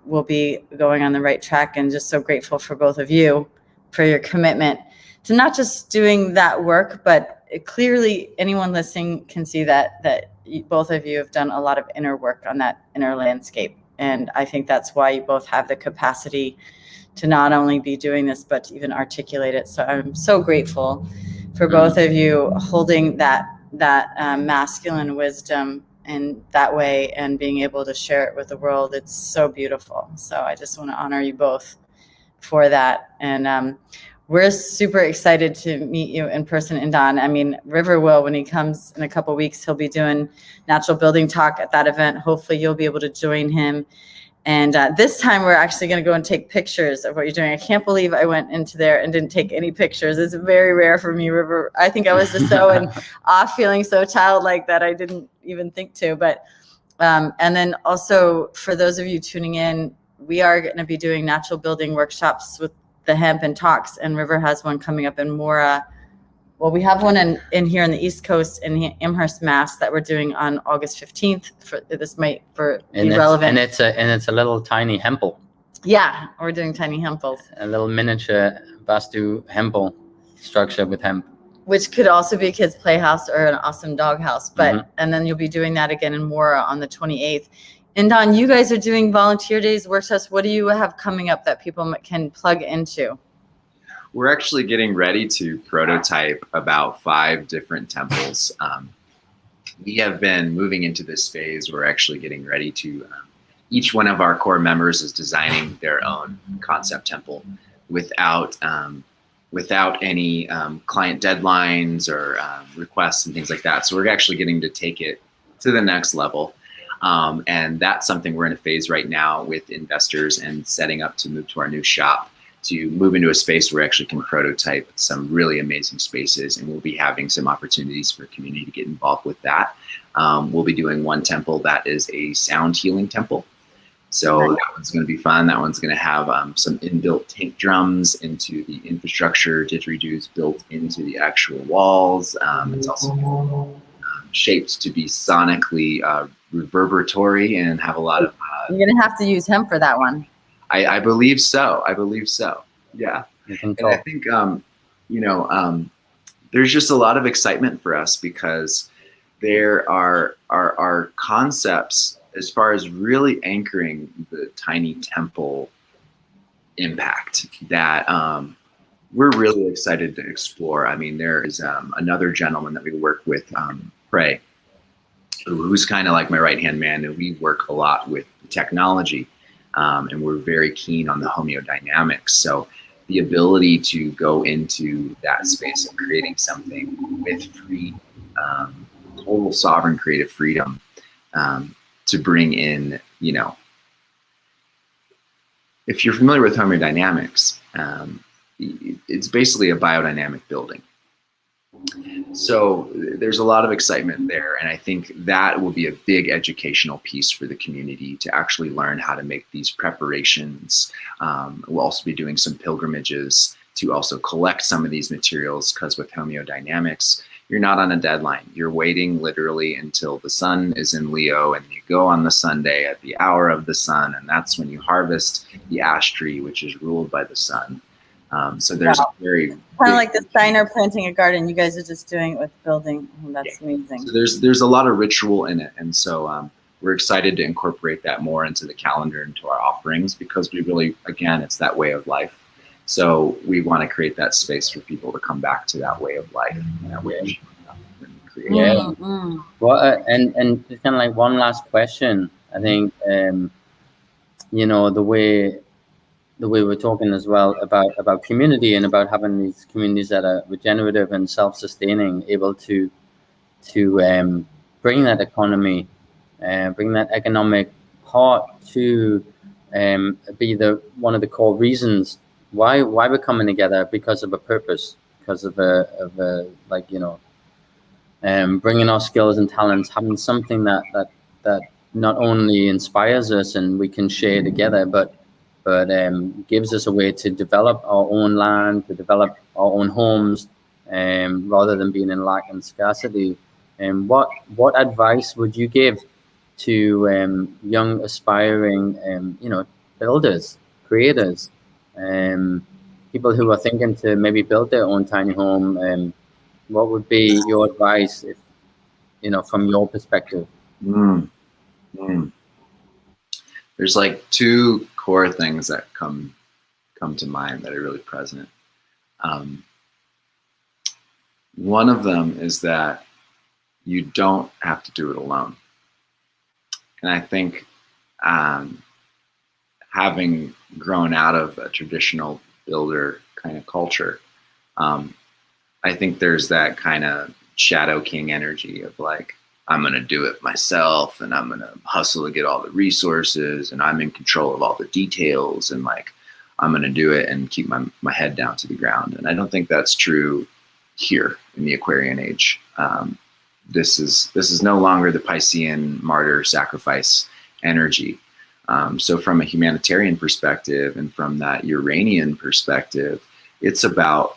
we'll be going on the right track. And just so grateful for both of you for your commitment to not just doing that work, but clearly anyone listening can see that both of you have done a lot of inner work on that inner landscape. And I think that's why you both have the capacity to not only be doing this, but to even articulate it. So I'm so grateful for both of you holding that masculine wisdom in that way and being able to share it with the world. It's so beautiful. So I just want to honor you both for that. And we're super excited to meet you in person, Indon. I mean, River will, when he comes in a couple of weeks, he'll be doing natural building talk at that event. Hopefully you'll be able to join him. And this time we're actually going to go and take pictures of what you're doing. I can't believe I went into there and didn't take any pictures. It's very rare for me, River. I think I was just so off, feeling so childlike that I didn't even think to. But and then also for those of you tuning in, we are going to be doing natural building workshops with the hemp and talks, and River has one coming up in Mora. Well, we have one in here on the East Coast in Amherst, Mass, that we're doing on August 15th. This might be relevant. And it's a little tiny hemple. Yeah, we're doing tiny hemples. A little miniature Vastu hemple structure with hemp. Which could also be a kid's playhouse or an awesome doghouse. But and then you'll be doing that again in Mora on the 28th. And Don, you guys are doing volunteer days, workshops. What do you have coming up that people can plug into? We're actually getting ready to prototype about 5 different temples. We have been moving into this phase. We're actually getting ready to, each one of our core members is designing their own concept temple without any client deadlines or requests and things like that. So we're actually getting to take it to the next level. And that's something we're in a phase right now with investors and setting up to move to our new shop, to move into a space where we actually can prototype some really amazing spaces. And we'll be having some opportunities for community to get involved with that. We'll be doing one temple that is a sound healing temple. So that one's going to be fun. That one's going to have some inbuilt tank drums into the infrastructure, didgeridoos built into the actual walls. It's also shaped to be sonically reverberatory and have a lot of... You're going to have to use him for that one. I believe so. I believe so. Yeah. And I think, there's just a lot of excitement for us because there are concepts as far as really anchoring the tiny temple impact that we're really excited to explore. I mean, there is another gentleman that we work with, Prey, who's kind of like my right-hand man, and we work a lot with technology, and we're very keen on the homeodynamics. So the ability to go into that space of creating something with free, total sovereign creative freedom, to bring in, if you're familiar with homeodynamics, it's basically a biodynamic building. So there's a lot of excitement there, and I think that will be a big educational piece for the community to actually learn how to make these preparations. We'll also be doing some pilgrimages to also collect some of these materials, because with homeodynamics, you're not on a deadline. You're waiting literally until the sun is in Leo, and you go on the Sunday at the hour of the sun, and that's when you harvest the ash tree, which is ruled by the sun. So there's a very kind of like the Steiner planting a garden. You guys are just doing it with building. That's amazing. So there's a lot of ritual in it, and so we're excited to incorporate that more into the calendar, into our offerings, because we really, again, it's that way of life. So we want to create that space for people to come back to that way of life, and that way of creating. Yeah. Mm-hmm. Well, and just kind of like one last question. I think the way we're talking as well about community and about having these communities that are regenerative and self-sustaining, able to bring that economy, bring that economic part to be one of the core reasons why we're coming together, because of a purpose, because of bringing our skills and talents, having something that not only inspires us and we can share together, but gives us a way to develop our own land, to develop our own homes, rather than being in lack and scarcity. And what advice would you give to young aspiring builders, creators, people who are thinking to maybe build their own tiny home? What would be your advice, if from your perspective? There's like two core things that come to mind that are really present. One of them is that you don't have to do it alone. And I think having grown out of a traditional builder kind of culture, I think there's that kind of shadow king energy of like, I'm going to do it myself, and I'm going to hustle to get all the resources, and I'm in control of all the details, and like, I'm going to do it and keep my head down to the ground. And I don't think that's true here in the Aquarian age. This is no longer the Piscean martyr sacrifice energy. So from a humanitarian perspective and from that Uranian perspective, it's about,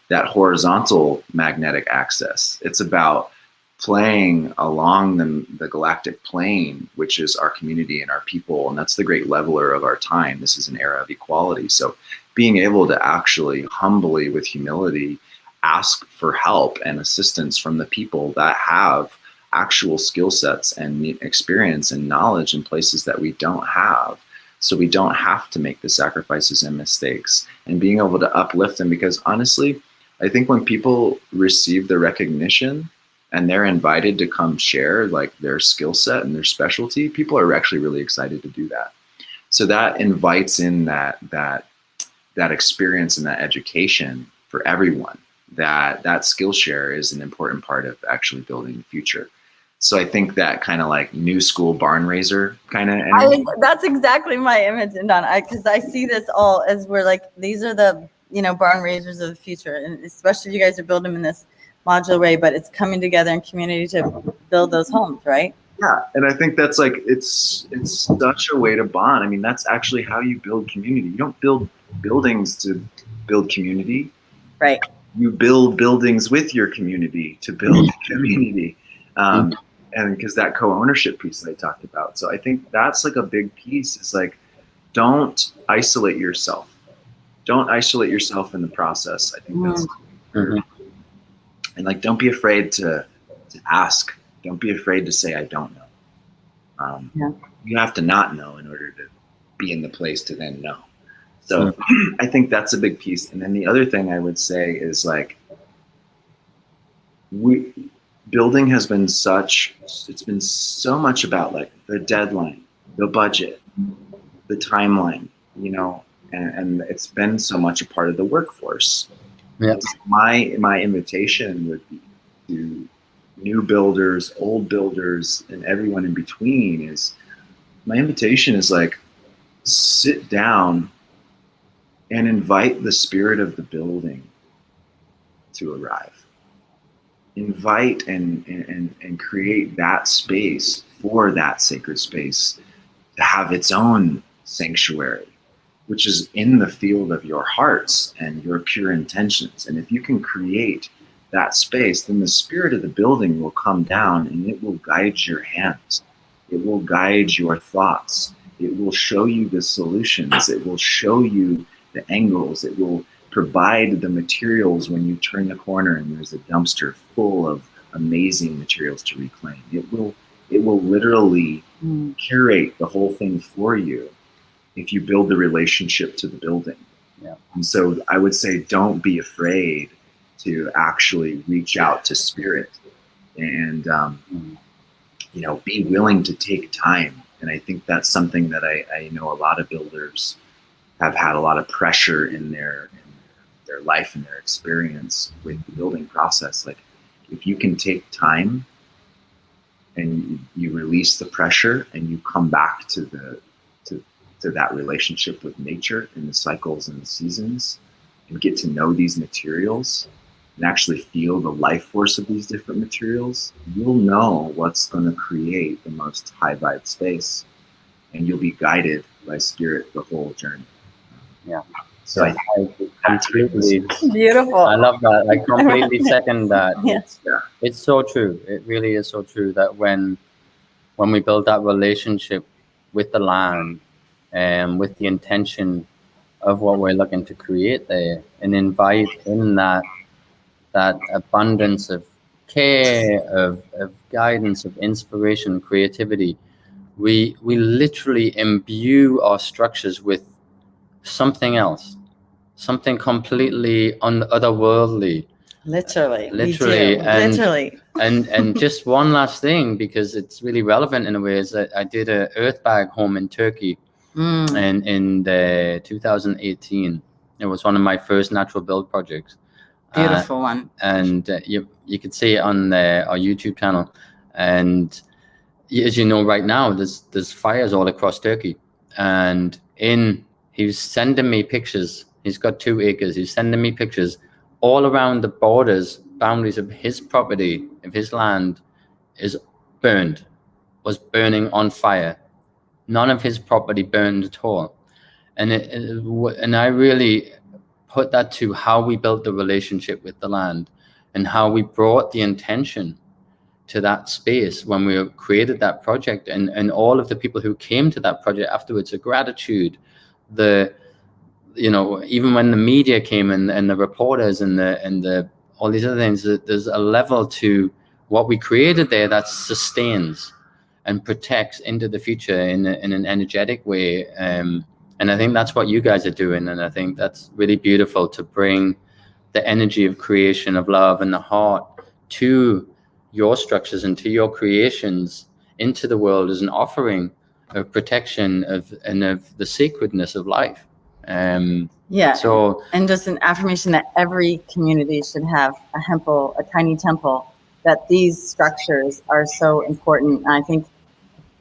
that horizontal magnetic axis. It's about playing along the galactic plane, which is our community and our people. And that's the great leveler of our time. This is an era of equality. So being able to actually humbly, with humility, ask for help and assistance from the people that have actual skill sets and experience and knowledge in places that we don't have. So we don't have to make the sacrifices and mistakes, and being able to uplift them. Because honestly, I think when people receive the recognition and they're invited to come share like their skill set and their specialty, people are actually really excited to do that. So that invites in that experience and that education for everyone. That skill share is an important part of actually building the future. So I think that kind of like new school barn raiser kind of energy. That's exactly my image, and because I see this all as we're like, these are the barn raisers of the future, and especially if you guys are building in this modular way, but it's coming together in community to build those homes, right? Yeah, and I think that's like it's such a way to bond. I mean, that's actually how you build community. You don't build buildings to build community. Right. You build buildings with your community to build community. And because that co-ownership piece that I talked about. So I think that's like a big piece. It's like, don't isolate yourself. Don't isolate yourself in the process. I think that's and like, don't be afraid to ask. Don't be afraid to say, I don't know. You have to not know in order to be in the place to then know. So I think that's a big piece. And then the other thing I would say is like, building has been it's been so much about like the deadline, the budget, the timeline, you know, and it's been so much a part of the workforce. Yeah. My invitation would be to new builders, old builders, and everyone in between my invitation is like, sit down and invite the spirit of the building to arrive. Invite and create that space for that sacred space to have its own sanctuary, which is in the field of your hearts and your pure intentions. And if you can create that space, then the spirit of the building will come down and it will guide your hands. It will guide your thoughts. It will show you the solutions. It will show you the angles. It will provide the materials when you turn the corner and there's a dumpster full of amazing materials to reclaim. It will literally curate the whole thing for you if you build the relationship to the building. Yeah. And so I would say, don't be afraid to actually reach out to spirit and, you know, be willing to take time. And I think that's something that I know a lot of builders have had a lot of pressure in their life and their experience with the building process. Like, if you can take time and you release the pressure and you come back to that relationship with nature and the cycles and the seasons and get to know these materials and actually feel the life force of these different materials, you'll know what's going to create the most high vibe space, and you'll be guided by spirit the whole journey. Yeah. So I completely Beautiful. I love that. I completely second that. Yes. It's so true. It really is so true that when we build that relationship with the land and with the intention of what we're looking to create there, and invite in that abundance of care, of guidance, of inspiration, creativity, we literally imbue our structures with something else, something completely otherworldly. Literally. And just one last thing, because it's really relevant in a way, is that I did a Earthbag home in Turkey and in 2018. It was one of my first natural build projects. Beautiful one. And you could see it on our YouTube channel. And as you know, right now there's fires all across Turkey. And he was sending me pictures. He's got 2 acres. He's sending me pictures all around the boundaries of his property, of his land, was burning on fire. None of his property burned at all. And I really put that to how we built the relationship with the land and how we brought the intention to that space when we created that project, and all of the people who came to that project afterwards, the gratitude, even when the media came and the reporters and the all these other things, there's a level to what we created there that sustains and protects into the future in an energetic way. And I think that's what you guys are doing. And I think that's really beautiful, to bring the energy of creation, of love and the heart to your structures and to your creations into the world as an offering of protection and of the sacredness of life. So, and just an affirmation that every community should have a tiny temple, that these structures are so important. And I think,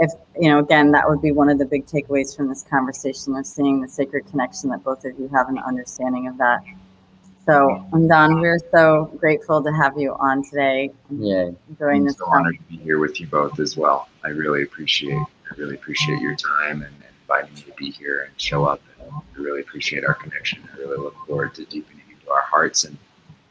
if again, that would be one of the big takeaways from this conversation, of seeing the sacred connection that both of you have and the understanding of that. So, Don, we're so grateful to have you on today. Yeah. Enjoying I'm this so time. honored to be here with you both as well. I really appreciate your time and inviting me to be here and show up. And I really appreciate our connection. I really look forward to deepening into our hearts and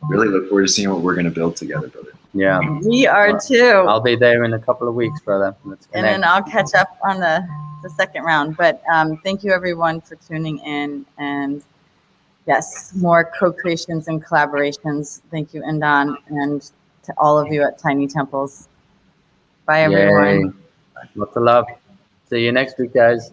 really look forward to seeing what we're going to build together, brother. Yeah. We are too. I'll be there in a couple of weeks, brother. Let's And connect. then I'll catch up on the second round. But thank you everyone for tuning in. And yes, more co-creations and collaborations. Thank you, Indon, and to all of you at Tiny Temples. Bye, everyone. Yay. Lots of love. See you next week, guys.